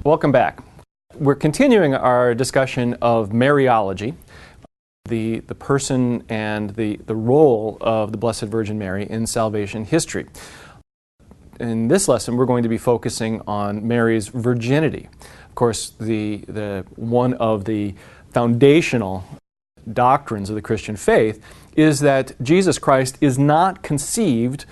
Welcome back. We're continuing our discussion of Mariology, the person and the role of the Blessed Virgin Mary in salvation history. In this lesson, we're going to be focusing on Mary's virginity. Of course, the one of the foundational doctrines of the Christian faith is that Jesus Christ is not conceived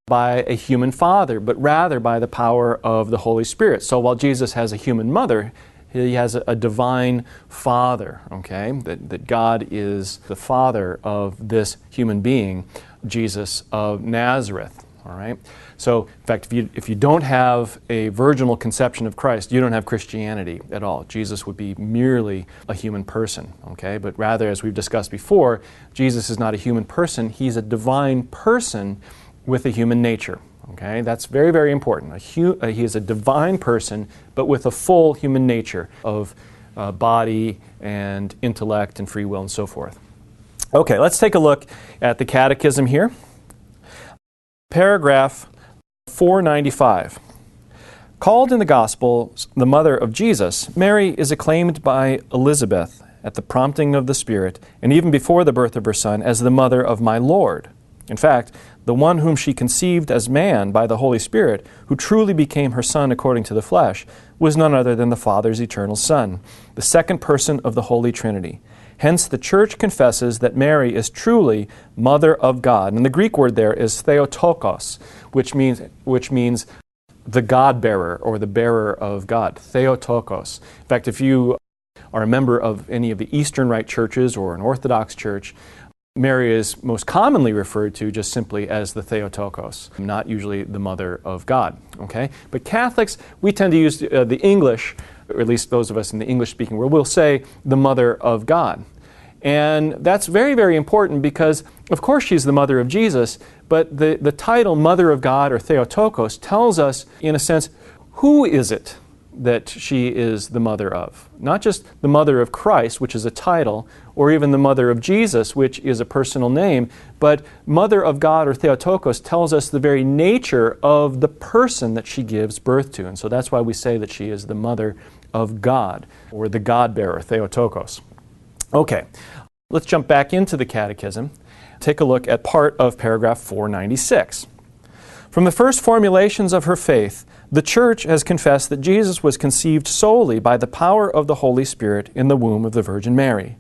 by a human father, but rather by the power of the Holy Spirit. So while Jesus has a human mother, he has a divine father, okay? That God is the father of this human being, Jesus of Nazareth, all right? So, in fact, if you don't have a virginal conception of Christ, you don't have Christianity at all. Jesus would be merely a human person, okay? But rather, as we've discussed before, Jesus is not a human person. He's a divine person with a human nature. Okay, that's very, very important. He is a divine person, but with a full human nature of body and intellect and free will and so forth. Okay, let's take a look at the Catechism here. Paragraph 495. Called in the Gospels the mother of Jesus, Mary is acclaimed by Elizabeth at the prompting of the Spirit, and even before the birth of her Son, as the mother of my Lord. In fact, the one whom she conceived as man by the Holy Spirit, who truly became her Son according to the flesh, was none other than the Father's eternal Son, the second person of the Holy Trinity. Hence, the Church confesses that Mary is truly Mother of God. And the Greek word there is Theotokos, which means the God-bearer, or the bearer of God. Theotokos. In fact, if you are a member of any of the Eastern Rite churches or an Orthodox church, Mary is most commonly referred to just simply as the Theotokos, not usually the Mother of God. Okay? But Catholics, we tend to use the English, or at least those of us in the English-speaking world, will say the Mother of God. And that's very, very important because, of course, she's the mother of Jesus, but the title Mother of God or Theotokos tells us, in a sense, who is it that she is the mother of. Not just the mother of Christ, which is a title, or even the mother of Jesus, which is a personal name, but Mother of God or Theotokos tells us the very nature of the person that she gives birth to. And so that's why we say that she is the mother of God, or the God-bearer, Theotokos. Okay, let's jump back into the Catechism. Take a look at part of paragraph 496. From the first formulations of her faith, the Church has confessed that Jesus was conceived solely by the power of the Holy Spirit in the womb of the Virgin Mary,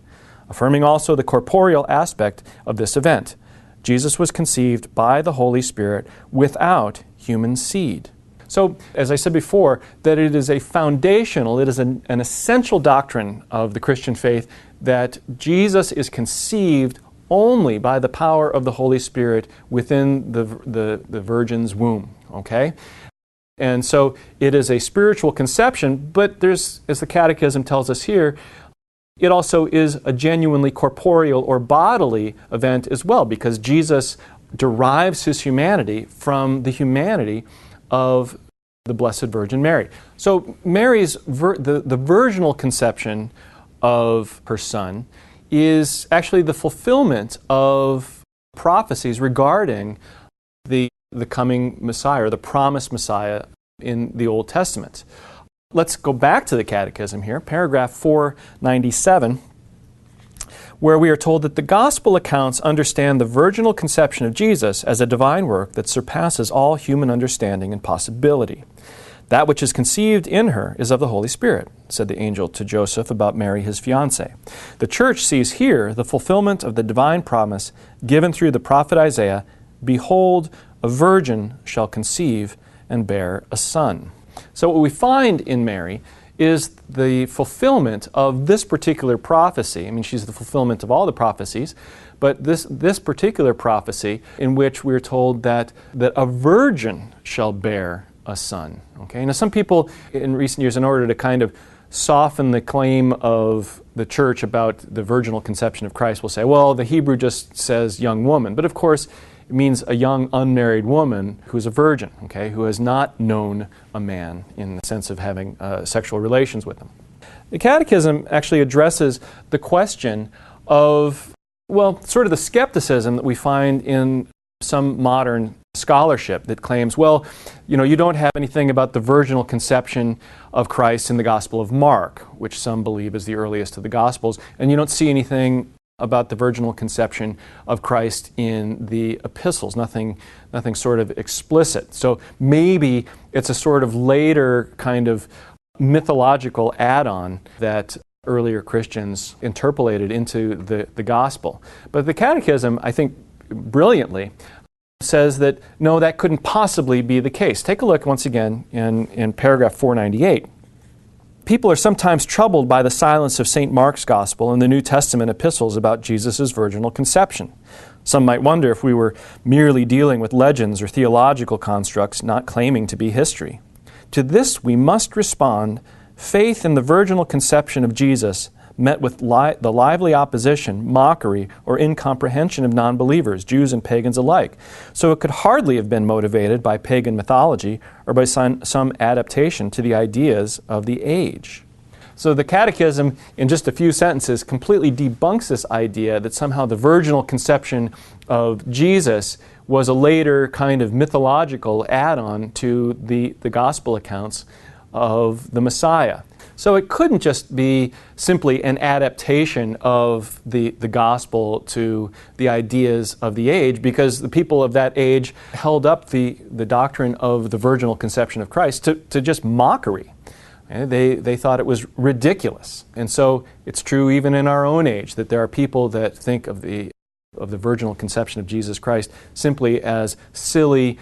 affirming also the corporeal aspect of this event. Jesus was conceived by the Holy Spirit without human seed. So, as I said before, that it is a foundational, it is an essential doctrine of the Christian faith that Jesus is conceived only by the power of the Holy Spirit within the Virgin's womb. Okay? And so it is a spiritual conception, but there's, as the Catechism tells us here, it also is a genuinely corporeal or bodily event as well, because Jesus derives his humanity from the humanity of the Blessed Virgin Mary. So Mary's, the virginal conception of her Son is actually the fulfillment of prophecies regarding the coming Messiah, or the promised Messiah in the Old Testament. Let's go back to the Catechism here, paragraph 497, where we are told that the Gospel accounts understand the virginal conception of Jesus as a divine work that surpasses all human understanding and possibility. That which is conceived in her is of the Holy Spirit, said the angel to Joseph about Mary, his fiancée. The Church sees here the fulfillment of the divine promise given through the prophet Isaiah, "Behold, a virgin shall conceive and bear a son." So what we find in Mary is the fulfillment of this particular prophecy. I mean, she's the fulfillment of all the prophecies, but this particular prophecy in which we're told that a virgin shall bear a son. Okay? Now some people in recent years, in order to kind of soften the claim of the Church about the virginal conception of Christ, will say, well, the Hebrew just says young woman. But of course, it means a young unmarried woman who's a virgin, okay, who has not known a man in the sense of having sexual relations with him. The Catechism actually addresses the question of, well, sort of the skepticism that we find in some modern scholarship that claims, well, you don't have anything about the virginal conception of Christ in the Gospel of Mark, which some believe is the earliest of the Gospels, and you don't see anything about the virginal conception of Christ in the epistles, nothing sort of explicit. So maybe it's a sort of later kind of mythological add-on that earlier Christians interpolated into the gospel. But the Catechism, I think brilliantly, says that no, that couldn't possibly be the case. Take a look once again in paragraph 498. People are sometimes troubled by the silence of St. Mark's Gospel and the New Testament epistles about Jesus' virginal conception. Some might wonder if we were merely dealing with legends or theological constructs not claiming to be history. To this we must respond, faith in the virginal conception of Jesus met with the lively opposition, mockery, or incomprehension of non-believers, Jews and pagans alike. So it could hardly have been motivated by pagan mythology or by some adaptation to the ideas of the age. So the Catechism, in just a few sentences, completely debunks this idea that somehow the virginal conception of Jesus was a later kind of mythological add-on to the gospel accounts of the Messiah. So it couldn't just be simply an adaptation of the gospel to the ideas of the age, because the people of that age held up the doctrine of the virginal conception of Christ to just mockery. And they thought it was ridiculous. And so it's true even in our own age that there are people that think of the virginal conception of Jesus Christ simply as silly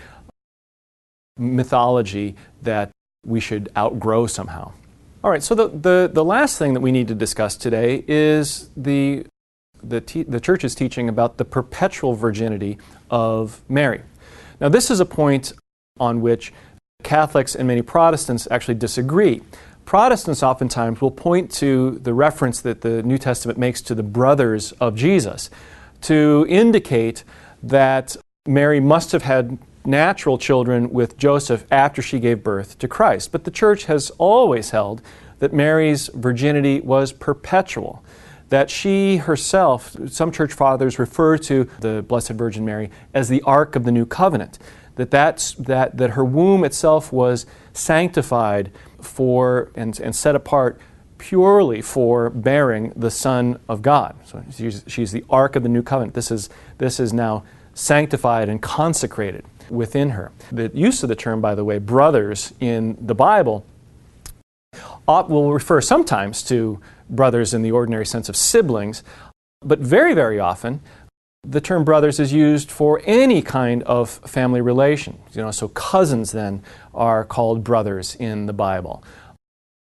mythology that we should outgrow somehow. All right, so the last thing that we need to discuss today is the Church's teaching about the perpetual virginity of Mary. Now, this is a point on which Catholics and many Protestants actually disagree. Protestants oftentimes will point to the reference that the New Testament makes to the brothers of Jesus to indicate that Mary must have had natural children with Joseph after she gave birth to Christ. But the Church has always held that Mary's virginity was perpetual, that she herself, some Church Fathers refer to the Blessed Virgin Mary as the Ark of the New Covenant, that her womb itself was sanctified for and set apart purely for bearing the Son of God. So she's the Ark of the New Covenant. This is now sanctified and consecrated within her. The use of the term, by the way, brothers in the Bible will refer sometimes to brothers in the ordinary sense of siblings, but very, very often the term brothers is used for any kind of family relation. So cousins then are called brothers in the Bible.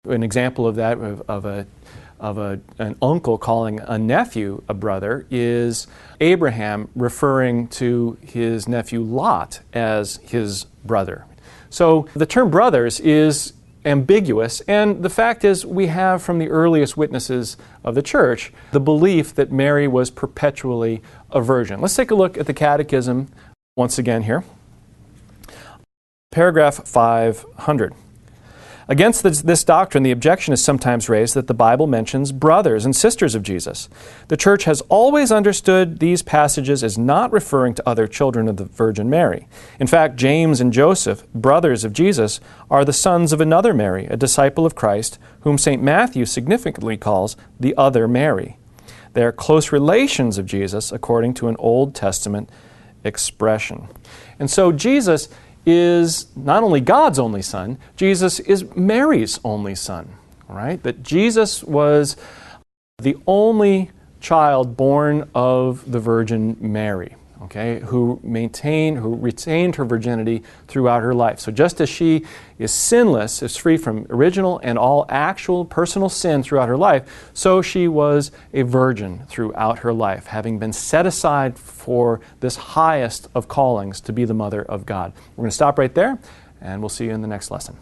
An example of that, of an uncle calling a nephew a brother, is Abraham referring to his nephew Lot as his brother. So the term brothers is ambiguous, and the fact is we have from the earliest witnesses of the Church the belief that Mary was perpetually a virgin. Let's take a look at the Catechism once again here. Paragraph 500. Against this doctrine, the objection is sometimes raised that the Bible mentions brothers and sisters of Jesus. The Church has always understood these passages as not referring to other children of the Virgin Mary. In fact, James and Joseph, brothers of Jesus, are the sons of another Mary, a disciple of Christ, whom St. Matthew significantly calls the other Mary. They are close relations of Jesus according to an Old Testament expression. And so Jesus is not only God's only son, Jesus is Mary's only son, right? That Jesus was the only child born of the Virgin Mary, okay, who retained her virginity throughout her life. So just as she is sinless, is free from original and all actual personal sin throughout her life, so she was a virgin throughout her life, having been set aside for this highest of callings to be the mother of God. We're going to stop right there, and we'll see you in the next lesson.